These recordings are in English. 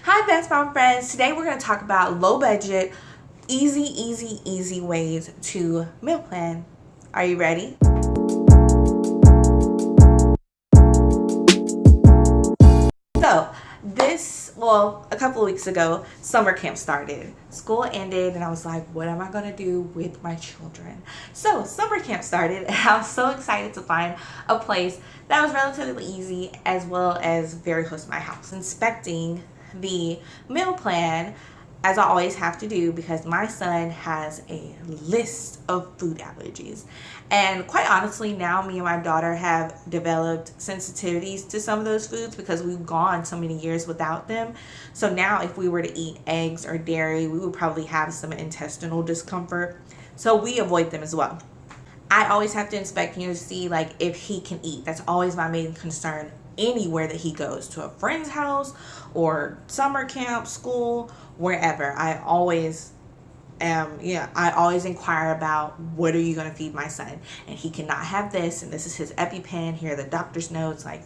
Hi Best Mom friends. Today we're going to talk about low budget, easy ways to meal plan. Are you ready? So a couple of weeks ago, summer camp started. School ended and I was like, what am I going to do with my children? So summer camp started and I was so excited to find a place that was relatively easy as well as very close to my house. Inspecting the meal plan, as I always have to do, because my son has a list of food allergies. And quite honestly, now me and my daughter have developed sensitivities to some of those foods because we've gone so many years without them. So now if we were to eat eggs or dairy, we would probably have some intestinal discomfort. So we avoid them as well. I always have to inspect to see like if he can eat. That's always my main concern anywhere that he goes, to a friend's house or summer camp, school, wherever. I always inquire about, what are you going to feed my son? And he cannot have this, and this is his EpiPen. Here are the doctor's notes. Like,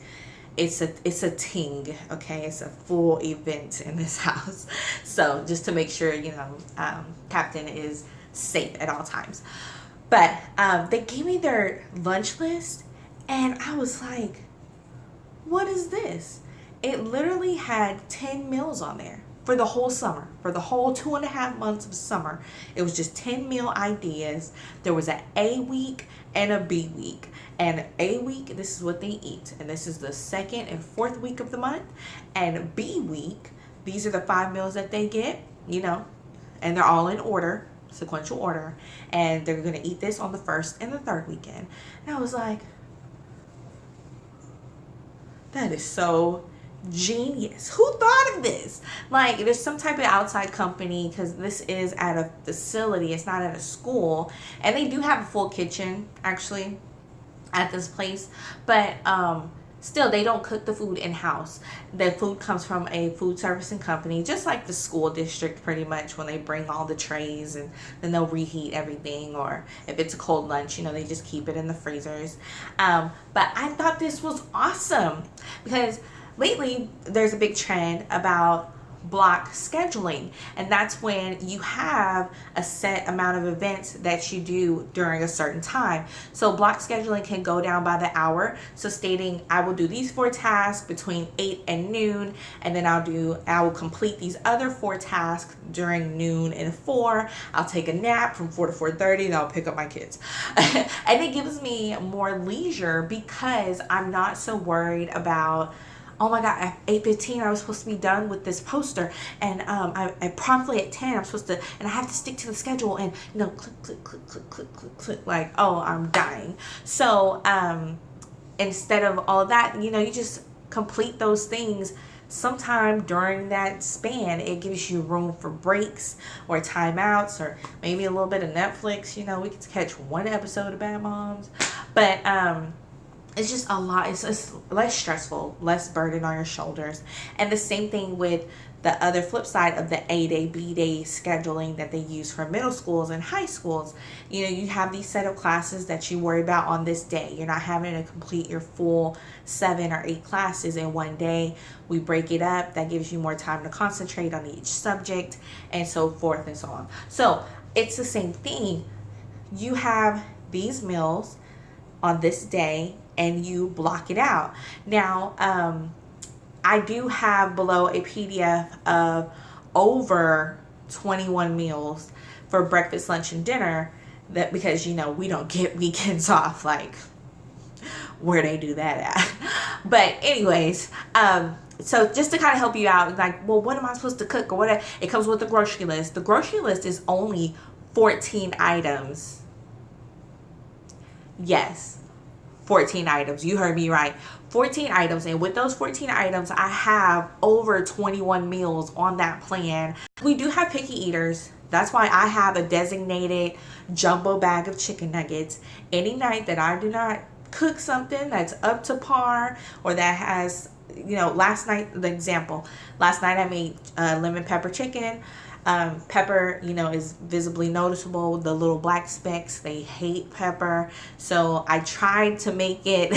it's a ting, okay? It's a full event in this house. So just to make sure, Captain is safe at all times. But they gave me their lunch list, and I was like, what is this? It literally had 10 meals on there for the whole summer, for the whole 2.5 months of summer. It was just 10 meal ideas. There was an A week and a B week. And A week, this is what they eat. And this is the second and fourth week of the month. And B week, these are the 5 meals that they get, and they're all in order, sequential order. And they're going to eat this on the first and the third weekend. And I was like, that is so genius. Who thought of this? Like, there's some type of outside company, because this is at a facility, it's not at a school, and they do have a full kitchen actually at this place, but still, they don't cook the food in-house. The food comes from a food servicing company, just like the school district pretty much, when they bring all the trays and then they'll reheat everything, or if it's a cold lunch, they just keep it in the freezers. But I thought this was awesome because lately there's a big trend about block scheduling, and that's when you have a set amount of events that you do during a certain time. So block scheduling can go down by the hour, so stating I will do these 4 tasks between 8 and noon, and then I will complete these other 4 tasks during noon and 4. I'll take a nap from 4 to 4:30, and I'll pick up my kids. And it gives me more leisure because I'm not so worried about, oh my God, at 8:15 I was supposed to be done with this poster, and I promptly at 10 I'm supposed to, and I have to stick to the schedule, and click, like, oh, I'm dying. So instead of all of that, you just complete those things sometime during that span. It gives you room for breaks or timeouts, or maybe a little bit of Netflix. We could catch one episode of Bad Moms, but it's just a lot. It's less stressful, less burden on your shoulders. And the same thing with the other flip side of the A-Day, B-Day scheduling that they use for middle schools and high schools. You have these set of classes that you worry about on this day. You're not having to complete your full 7 or 8 classes in one day. We break it up. That gives you more time to concentrate on each subject, and so forth and so on. So it's the same thing. You have these meals on this day, and you block it out. Now, I do have below a PDF of over 21 meals for breakfast, lunch, and dinner, that because we don't get weekends off, like where they do that at. But anyways, so just to kind of help you out, like, well, what am I supposed to cook or whatever? It comes with the grocery list. The grocery list is only 14 items. Yes, 14 items. You heard me right. 14 items. And with those 14 items, I have over 21 meals on that plan. We do have picky eaters. That's why I have a designated jumbo bag of chicken nuggets. Any night that I do not cook something that's up to par, or that has, last night I made lemon pepper chicken. Pepper, you know, is visibly noticeable. The little black specks, they hate pepper. So I tried to make it,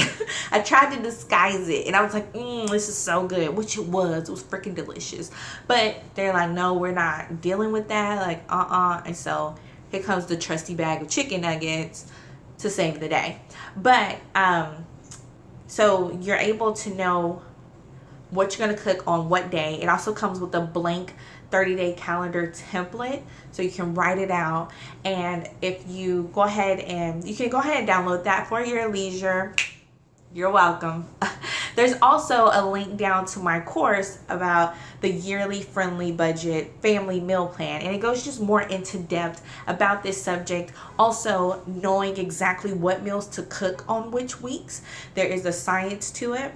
I tried to disguise it. And I was like, this is so good, which it was. It was freaking delicious. But they're like, no, we're not dealing with that. Like, And so here comes the trusty bag of chicken nuggets to save the day. But, so you're able to know what you're going to cook on what day. It also comes with a blank 30-day calendar template, so you can write it out. And if you go ahead and you can go ahead and download that for your leisure, you're welcome. There's also a link down to my course about the yearly friendly budget family meal plan, and it goes just more into depth about this subject. Also, knowing exactly what meals to cook on which weeks. There is a science to it,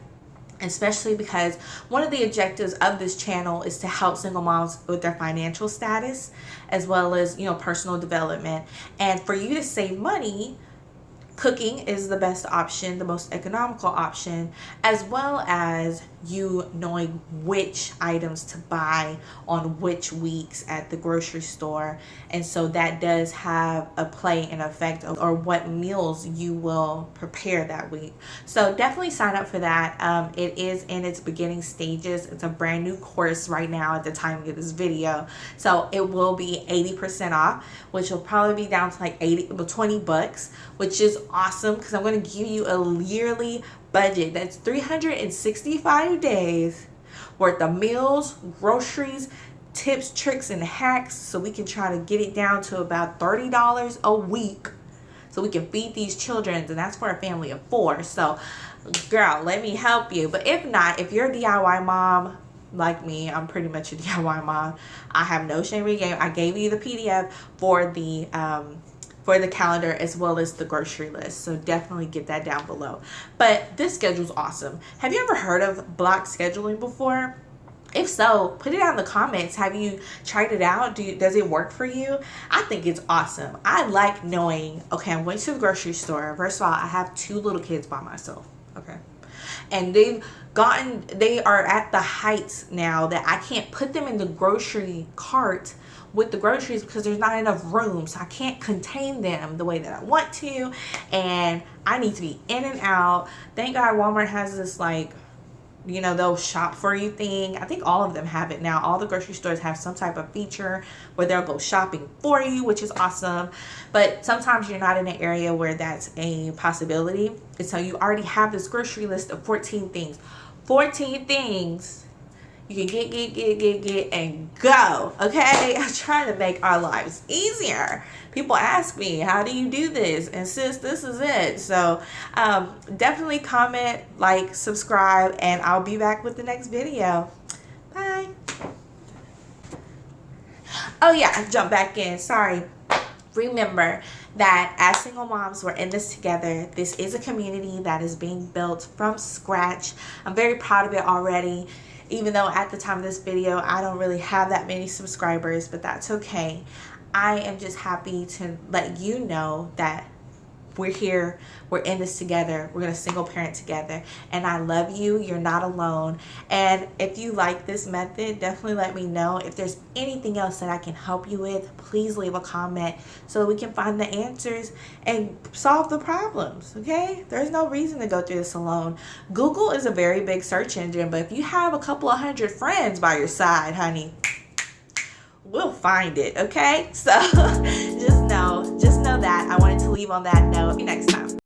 especially because one of the objectives of this channel is to help single moms with their financial status, as well as, you know, personal development. And for you to save money, cooking is the best option, the most economical option, as well as you knowing which items to buy on which weeks at the grocery store. And so that does have a play and effect or what meals you will prepare that week. So definitely sign up for that. It is in its beginning stages. It's a brand new course right now at the time of this video. So it will be 80% off, which will probably be down to like 20 bucks, which is awesome because I'm going to give you a yearly budget that's 365 days worth of meals, groceries, tips, tricks, and hacks, so we can try to get it down to about $30 a week so we can feed these children, and that's for a family of 4. So girl, let me help you. But if not, if you're a DIY mom like me, I'm pretty much a DIY mom, I have no shame in the game. I gave you the PDF for the calendar as well as the grocery list, so definitely get that down below. But this schedule's awesome. Have you ever heard of block scheduling before? If so, put it down in the comments. Have you tried it out? Does it work for you? I think it's awesome. I like knowing, okay, I'm going to the grocery store. First of all, I have 2 little kids by myself, okay? And they are at the heights now that I can't put them in the grocery cart with the groceries because there's not enough room, so I can't contain them the way that I want to, and I need to be in and out. Thank God Walmart has this, like, you know, they'll shop for you thing. I think all of them have it now. All the grocery stores have some type of feature where they'll go shopping for you, which is awesome. But sometimes you're not in an area where that's a possibility, and so you already have this grocery list of 14 things. 14 things you can get and go, okay? I'm trying to make our lives easier. People ask me, how do you do this? And sis, this is it. So definitely comment, like, subscribe, and I'll be back with the next video. Bye. Oh yeah, jump back in, sorry. Remember that as single moms, we're in this together. This is a community that is being built from scratch. I'm very proud of it already, even though at the time of this video, I don't really have that many subscribers, but that's okay. I am just happy to let you know that we're here, we're in this together, we're gonna single parent together, and I love you. You're not alone. And if you like this method, definitely let me know. If there's anything else that I can help you with, please leave a comment so we can find the answers and solve the problems, okay? There's no reason to go through this alone. Google is a very big search engine, but if you have a couple of 100 friends by your side, honey, we'll find it, okay? So just know that. I wanted to leave on that note. See you next time.